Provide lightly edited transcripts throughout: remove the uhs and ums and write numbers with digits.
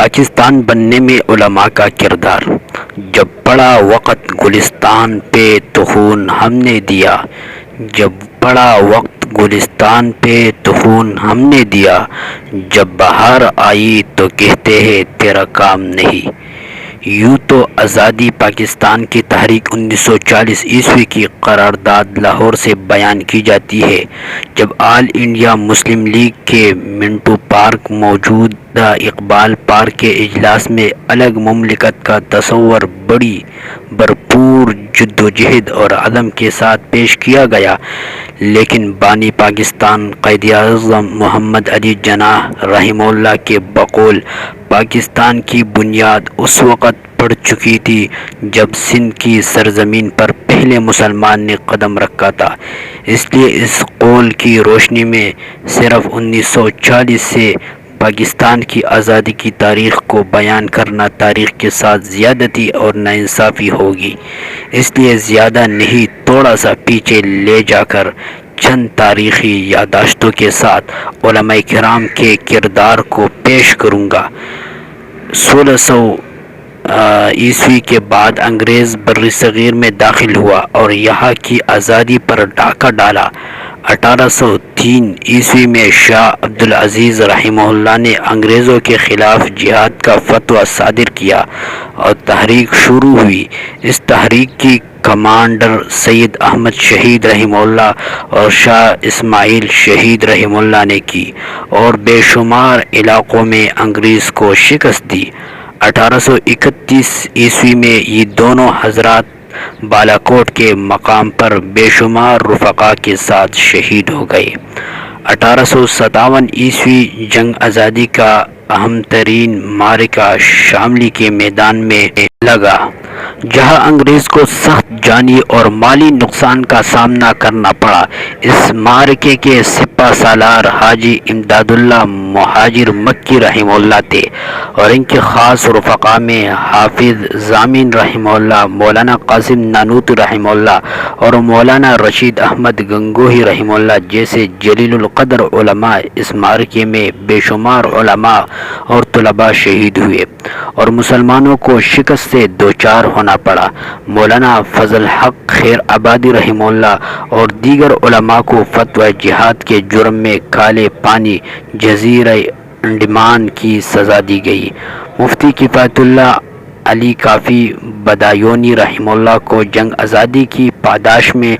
پاکستان بننے میں علماء کا کردار۔ جب پڑا وقت گلستان پہ تو خون ہم نے دیا، جب پڑا وقت گلستان پہ تو خون ہم نے دیا، جب بہار آئی تو کہتے ہیں تیرا کام نہیں۔ یوں تو آزادی پاکستان کی تحریک 1940 عیسوی کی قرارداد لاہور سے بیان کی جاتی ہے، جب آل انڈیا مسلم لیگ کے منٹو پارک موجودہ اقبال پارک کے اجلاس میں الگ مملکت کا تصور بڑی بھرپور جدوجہد اور عزم کے ساتھ پیش کیا گیا، لیکن بانی پاکستان قائد-اعظم محمد علی جناح رحمہ اللہ کے بقول پاکستان کی بنیاد اس وقت پڑ چکی تھی جب سندھ کی سرزمین پر پہلے مسلمان نے قدم رکھا تھا۔ اس لیے اس قول کی روشنی میں صرف 1940 سے پاکستان کی آزادی کی تاریخ کو بیان کرنا تاریخ کے ساتھ زیادتی اور ناانصافی ہوگی۔ اس لیے زیادہ نہیں، تھوڑا سا پیچھے لے جا کر چند تاریخی یادداشتوں کے ساتھ علماء کرام کے کردار کو پیش کروں گا۔ 1600 عیسوی کے بعد انگریز برصغیر میں داخل ہوا اور یہاں کی آزادی پر ڈاکہ ڈالا۔ 1803 عیسوی میں شاہ عبدالعزیز رحمہ اللہ نے انگریزوں کے خلاف جہاد کا فتویٰ صادر کیا اور تحریک شروع ہوئی۔ اس تحریک کی کمانڈر سید احمد شہید رحمہ اللہ اور شاہ اسماعیل شہید رحمہ اللہ نے کی اور بے شمار علاقوں میں انگریز کو شکست دی۔ 1831 عیسوی میں یہ دونوں حضرات بالاکوٹ کے مقام پر بے شمار رفقا کے ساتھ شہید ہو گئے۔ 1857 عیسوی جنگ آزادی کا اہم ترین معرکہ شاملی کے میدان میں لگا، جہاں انگریز کو سخت جانی اور مالی نقصان کا سامنا کرنا پڑا۔ اس معرکے کے سپہ سالار حاجی امداد اللہ مہاجر مکی رحمہ اللہ تھے اور ان کے خاص رفقا میں حافظ ضامن رحمہ اللہ، مولانا قاسم نانوتوی رحمہ اللہ اور مولانا رشید احمد گنگوہی رحمہ اللہ جیسے جلیل القدر علماء۔ اس معرکے میں بے شمار علماء اور طلباء شہید ہوئے اور مسلمانوں کو شکست سے دوچار ہونا پڑا۔ مولانا فضل حق خیر آبادی رحمہ اللہ اور دیگر علماء کو فتویٰ جہاد کے جرم میں کالے پانی جزیرہ انڈمان کی سزا دی گئی۔ مفتی کفایت اللہ علی کافی بدایونی رحمہ اللہ کو جنگ آزادی کی پاداش میں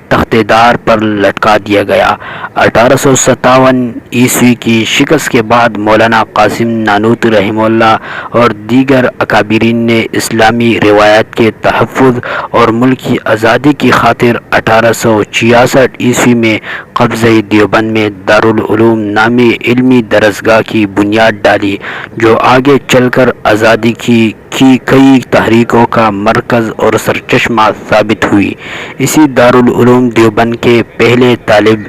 تختِ دار پر لٹکا دیا گیا۔ 1857 عیسوی کی شکست کے بعد مولانا قاسم نانوتوی رحمہ اللہ اور دیگر اکابرین نے اسلامی روایات کے تحفظ اور ملک کی آزادی کی خاطر 1866 عیسوی میں قبضہ دیوبند میں دارالعلوم نامی علمی درسگاہ کی بنیاد ڈالی، جو آگے چل کر آزادی کی کئی تحریکوں کا مرکز اور سرچشمہ ثابت ہوئی۔ اسی دارالعلوم دیوبند کے پہلے طالب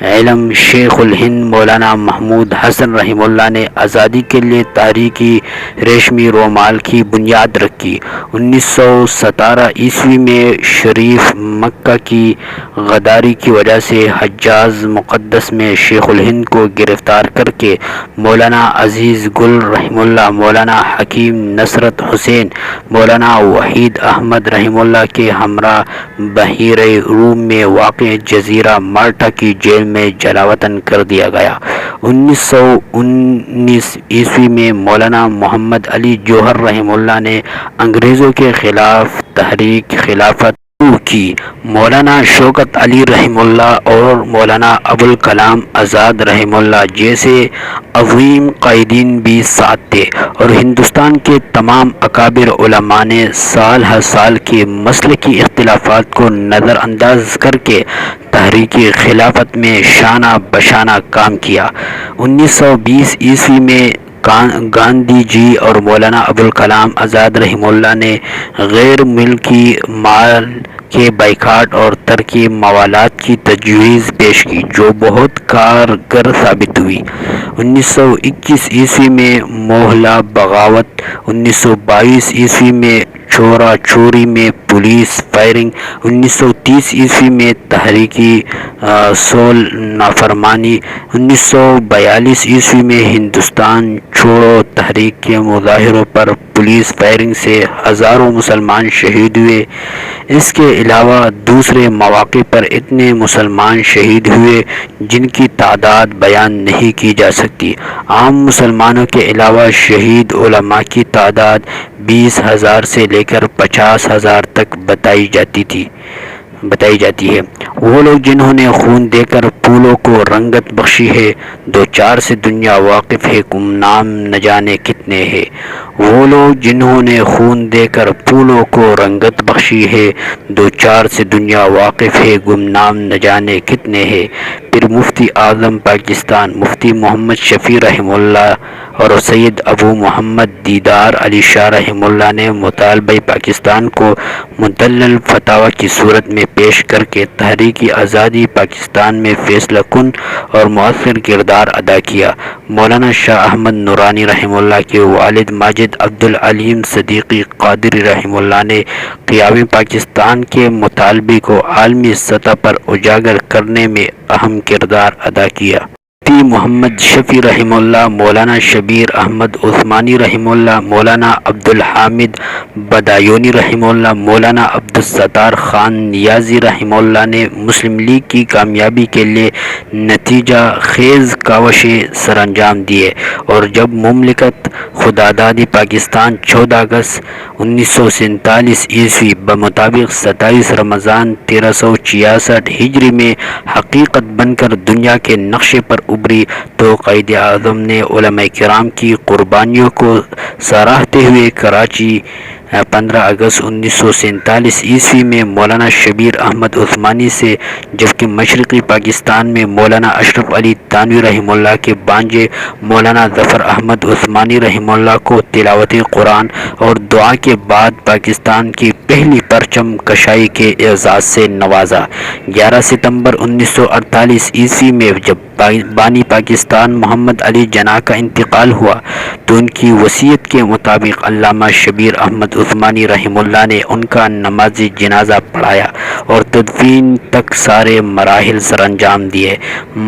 علم شیخ الہند مولانا محمود حسن رحمہ اللہ نے آزادی کے لیے تحریکی ریشمی رومال کی بنیاد رکھی۔ 1917 عیسوی میں شریف مکہ کی غداری کی وجہ سے حجاز مقدس میں شیخ الہند کو گرفتار کر کے مولانا عزیز گل رحمہ اللہ، مولانا حکیم نصرت حسین، مولانا وحید احمد رحمہ اللہ کے ہمراہ بحیرہ روم میں واقع جزیرہ مالٹا کی جیل میں جلاوطن کر دیا گیا۔ 1919 عیسوی میں مولانا محمد علی جوہر رحمہ اللہ نے انگریزوں کے خلاف تحریک خلافت شروع کی۔ مولانا شوکت علی رحمہ اللہ اور مولانا ابوالکلام آزاد رحمہ اللہ جیسے عظیم قائدین بھی ساتھ تھے اور ہندوستان کے تمام اکابر علماء نے سال ہر سال کے مسلکی اختلافات کو نظر انداز کر کے تحریک خلافت میں شانہ بشانہ کام کیا۔ 1920 عیسوی میں گاندھی جی اور مولانا ابوالکلام آزاد رحمہ اللہ نے غیر ملکی مال کے بائیکاٹ اور ترک موالات کی تجویز پیش کی، جو بہت کارگر ثابت ہوئی۔ 1921 عیسوی میں موہلہ بغاوت، 1922 عیسوی میں چورا چوری میں پولیس فائرنگ، 1930 میں تحریکی سول نافرمانی، 1942 میں ہندوستان چھوڑو تحریک کے مظاہروں پر پولیس فائرنگ سے ہزاروں مسلمان شہید ہوئے۔ اس کے علاوہ دوسرے مواقع پر اتنے مسلمان شہید ہوئے جن کی تعداد بیان نہیں کی جا سکتی۔ عام مسلمانوں کے علاوہ شہید علماء کی تعداد 20,000 سے لے کر 50,000 تک بتائی جاتی ہے۔ وہ لوگ جنہوں نے خون دے کر پھولوں کو رنگت بخشی ہے، دو چار سے دنیا واقف ہے گمنام نہ جانے کتنے ہیں۔ وہ لوگ جنہوں نے خون دے کر پھولوں کو رنگت بخشی ہے، دو چار سے دنیا واقف ہے گمنام نہ جانے کتنے ہیں۔ پھر مفتی اعظم پاکستان مفتی محمد شفیع رحمہ اللہ اور سید ابو محمد دیدار علی شاہ رحمہ اللہ نے مطالبہ پاکستان کو مدلل فتاوی کی صورت میں پیش کر کے تحریک آزادی پاکستان میں فیصلہ کن اور مؤثر کردار ادا کیا۔ مولانا شاہ احمد نورانی رحمہ اللہ کے والد ماجد عبدالعلیم صدیقی قادری رحمہ اللہ نے قیام پاکستان کے مطالبے کو عالمی سطح پر اجاگر کرنے میں اہم کردار ادا کیا۔ مفتی محمد شفیع رحمہ اللہ، مولانا شبیر احمد عثمانی رحمہ اللہ، مولانا عبدالحامد بدایونی رحمہ اللہ، مولانا عبدالستار خان نیازی رحمہ اللہ نے مسلم لیگ کی کامیابی کے لیے نتیجہ خیز کاوشیں سرانجام دیے، اور جب مملکت خودآزادی پاکستان 14 اگست 1947 بمطابق 27 رمضان 1366 ہجری میں حقیقت بن کر دنیا کے نقشے پر ابھری، تو قائد اعظم نے علماء کرام کی قربانیوں کو سراہتے ہوئے کراچی 15 اگست 1947 میں مولانا شبیر احمد عثمانی سے، جبکہ مشرقی پاکستان میں مولانا اشرف علی تھانوی رحمہ اللہ کے بانجے مولانا ظفر احمد عثمانی رحمہ اللہ کو تلاوت قرآن اور دعا کے بعد پاکستان کی پہلی پرچم کشائی کے اعزاز سے نوازا۔ 11 ستمبر 1948 میں جب بانی پاکستان محمد علی جناح کا انتقال ہوا تو ان کی وصیت کے مطابق علامہ شبیر احمد عثمانی رحمہ اللہ نے ان کا نماز جنازہ پڑھایا اور تدفین تک سارے مراحل سرانجام دیے۔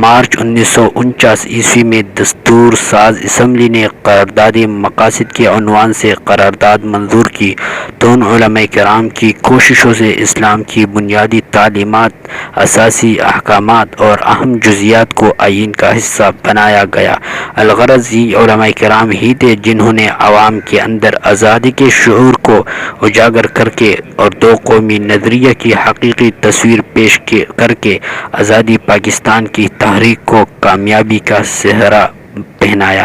مارچ 1949 میں دستور ساز اسمبلی نے قرارداد مقاصد کے عنوان سے قرارداد منظور کی تو ان علماء کرام کی کوششوں سے اسلام کی بنیادی تعلیمات، اساسی احکامات اور اہم جزیات کو آئین کا حصہ بنایا گیا۔ الغرض یہ علماء کرام ہی تھے جنہوں نے عوام کے اندر آزادی کے شعور کو اجاگر کر کے اور دو قومی نظریہ کی حقیقی تصویر پیش کر کے آزادی پاکستان کی تحریک کو کامیابی کا سہرا پہنایا،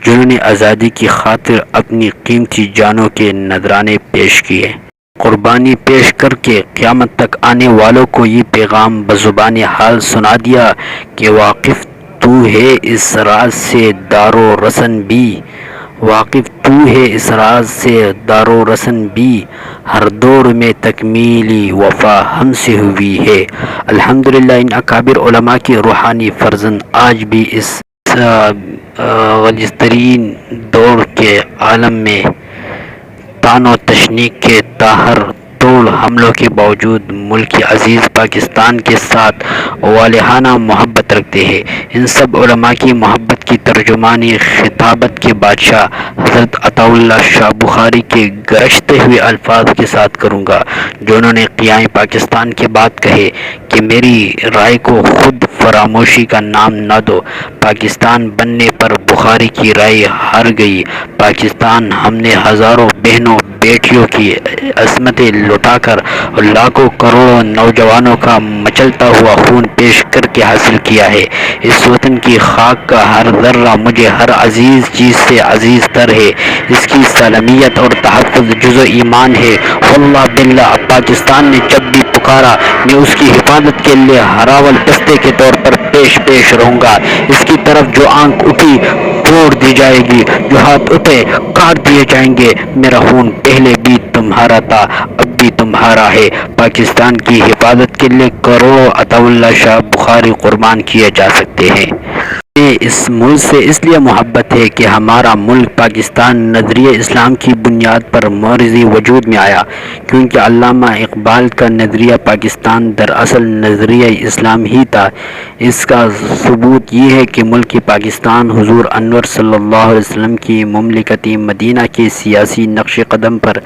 جنہوں نے آزادی کی خاطر اپنی قیمتی جانوں کے نذرانے پیش کیے۔ قربانی پیش کر کے قیامت تک آنے والوں کو یہ پیغام بزبان حال سنا دیا کہ واقف تو ہے اس راز سے دار و رسن بھی، واقف تو ہے اس راز سے دار و رسن بھی، ہر دور میں تکمیلی وفا ہم سے ہوئی ہے۔ الحمدللہ ان اکابر علماء کے روحانی فرزند آج بھی اس غلیظ ترین دور کے عالم میں طعن و تشنیع کے تاہر توڑ حملوں کے باوجود ملک عزیز پاکستان کے ساتھ والہانہ محبت رکھتے ہیں۔ ان سب علماء کی محبت کی ترجمانی خطابت کے بادشاہ حضرت عطا اللہ شاہ بخاری کے گرجتے ہوئے الفاظ کے ساتھ کروں گا، جو انہوں نے قیام پاکستان کے بعد کہے کہ میری رائے کو خود فراموشی کا نام نہ دو، پاکستان بننے پر بخاری کی رائے ہار گئی، پاکستان ہم نے ہزاروں بہنوں بیٹیوں کی عصمتیں لٹا کر اور لاکھوں کروڑوں نوجوانوں کا مچلتا ہوا خون پیش کر کے حاصل کیا ہے۔ اس وطن کی خاک کا ہر ذرہ مجھے ہر عزیز چیز سے عزیز تر ہے، اس کی سالمیت اور تحفظ جزو ایمان ہے۔ واللہ باللہ اب پاکستان نے جب بھی پکارا میں اس کی حفاظت کے لیے ہراول دستے کے طور پر پیش رہوں گا۔ اس کی طرف جو آنکھ اٹھی توڑ دی جائے گی، جو ہاتھ اٹھے کاٹ دیے جائیں گے۔ میرا خون پہلے بھی تمہارا تھا، اب بھی تمہارا ہے۔ پاکستان کی حفاظت کے لیے کروڑوں عطا اللہ شاہ بخاری قربان کیے جا سکتے ہیں۔ اس ملک سے اس لیے محبت ہے کہ ہمارا ملک پاکستان نظریہ اسلام کی بنیاد پر معرضی وجود میں آیا، کیونکہ علامہ اقبال کا نظریہ پاکستان دراصل نظریہ اسلام ہی تھا۔ اس کا ثبوت یہ ہے کہ ملک پاکستان حضور انور صلی اللہ علیہ وسلم کی مملکت مدینہ کے سیاسی نقش قدم پر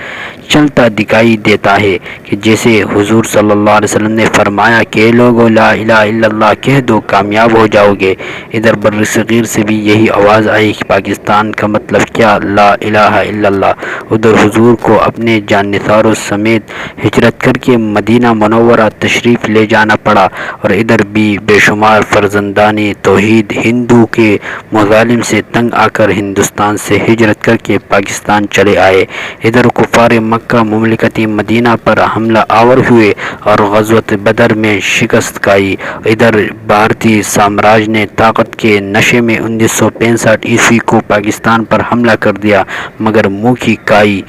چلتا دکھائی دیتا ہے، کہ جیسے حضور صلی اللہ علیہ وسلم نے فرمایا کہ لوگو لا الہ الا اللہ کہہ دو کامیاب ہو جاؤ گے۔ ادھر بر صغیر سے بھی یہی آواز آئی کہ پاکستان کا مطلب کیا، لا الہ الا اللہ۔ ادھر حضور کو اپنے جان نثاروں سمیت ہجرت کر کے مدینہ منورہ تشریف لے جانا پڑا، اور ادھر بھی بے شمار فرزندان توحید ہندو کے مظالم سے تنگ آ کر ہندوستان سے ہجرت کر کے پاکستان چلے آئے۔ ادھر کفار مکہ مملکت مدینہ پر حملہ آور ہوئے اور غزوۃ بدر میں شکست کھائی۔ ادھر بھارتی سامراج نے طاقت کے نشے میں 1965 عیسوی کو پاکستان پر حملہ کر دیا، مگر منہ کی کائی۔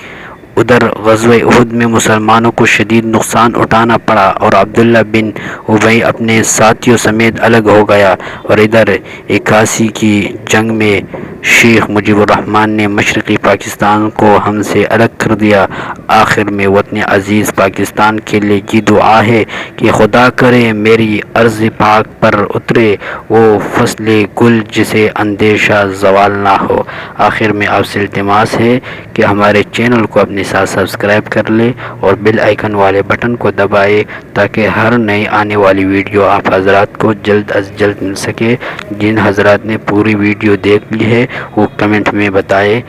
ادھر غزوہ احد میں مسلمانوں کو شدید نقصان اٹھانا پڑا اور عبداللہ بن ابی اپنے ساتھیوں سمیت الگ ہو گیا، اور ادھر 81 کی جنگ میں شیخ مجیب الرحمن نے مشرقی پاکستان کو ہم سے الگ کر دیا۔ آخر میں وطن عزیز پاکستان کے لیے یہ دعا ہے کہ خدا کرے میری ارض پاک پر اترے وہ فصل گل جسے اندیشہ زوال نہ ہو۔ آخر میں آپ سے التماس ہے کہ ہمارے چینل کو اپنے ساتھ سبسکرائب کر لے اور بیل آئیکن والے بٹن کو دبائے، تاکہ ہر نئی آنے والی ویڈیو آپ حضرات کو جلد از جلد مل سکے۔ جن حضرات نے پوری ویڈیو دیکھ لی ہے وہ کمنٹ میں بتائے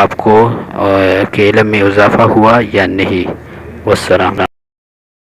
آپ کو کہ علم میں اضافہ ہوا یا نہیں۔ والسلام۔